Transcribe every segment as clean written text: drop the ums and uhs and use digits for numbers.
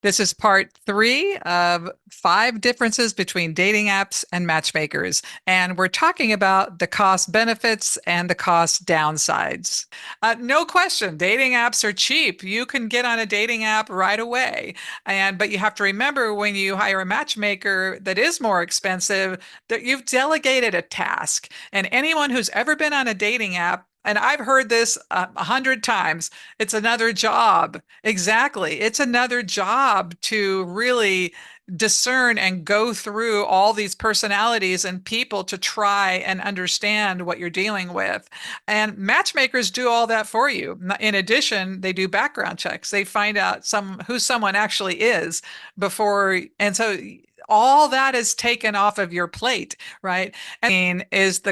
This is part 3 of 5 differences between dating apps and matchmakers. And we're talking about the cost benefits and the cost downsides. No question, dating apps are cheap. You can get on a dating app right away. But you have to remember when you hire a matchmaker that is more expensive, that you've delegated a task. And anyone who's ever been on a dating app, and I've heard this 100 times, it's another job. Exactly. It's another job to really discern and go through all these personalities and people to try and understand what you're dealing with. And matchmakers do all that for you. In addition, they do background checks. They find out who someone actually is before, and so all that is taken off of your plate, right? I mean, is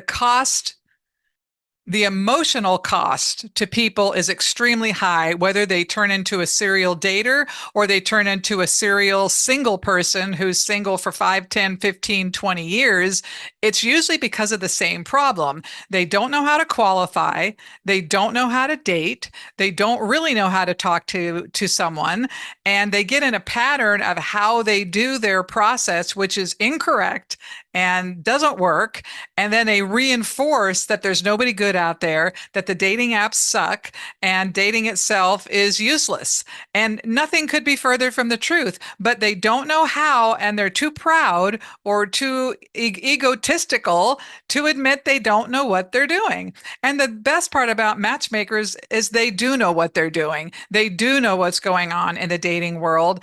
the emotional cost to people is extremely high, whether they turn into a serial dater or they turn into a serial single person who's single for 5, 10, 15, 20 years. It's usually because of the same problem. They don't know how to qualify. They don't know how to date. They don't really know how to talk to someone. And they get in a pattern of how they do their process, which is incorrect and doesn't work. And then they reinforce that there's nobody good out there, that the dating apps suck, and dating itself is useless. And nothing could be further from the truth, but they don't know how, and they're too proud or too egotistical to admit they don't know what they're doing. And the best part about matchmakers is they do know what they're doing. They do know what's going on in the dating world.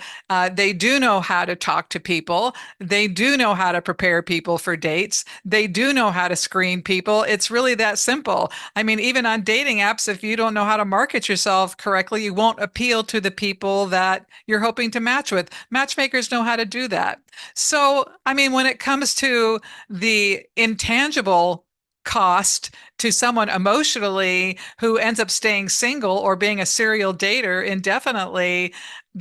They do know how to talk to people. They do know how to prepare people for dates. They do know how to screen people. It's really that simple. I mean, even on dating apps, if you don't know how to market yourself correctly, you won't appeal to the people that you're hoping to match with. Matchmakers know how to do that. So, I mean, when it comes to the intangible cost to someone emotionally who ends up staying single or being a serial dater indefinitely,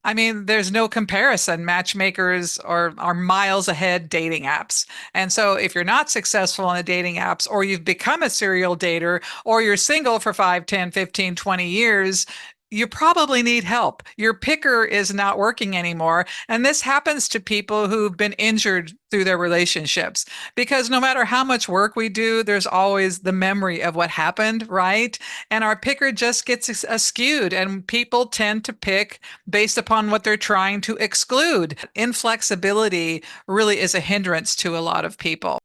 I mean, there's no comparison. Matchmakers are miles ahead dating apps. And so if you're not successful in the dating apps, or you've become a serial dater, or you're single for 5, 10, 15, 20 years, you probably need help. Your picker is not working anymore. And this happens to people who've been injured through their relationships, because no matter how much work we do, there's always the memory of what happened, right? And our picker just gets skewed, and people tend to pick based upon what they're trying to exclude. Inflexibility really is a hindrance to a lot of people.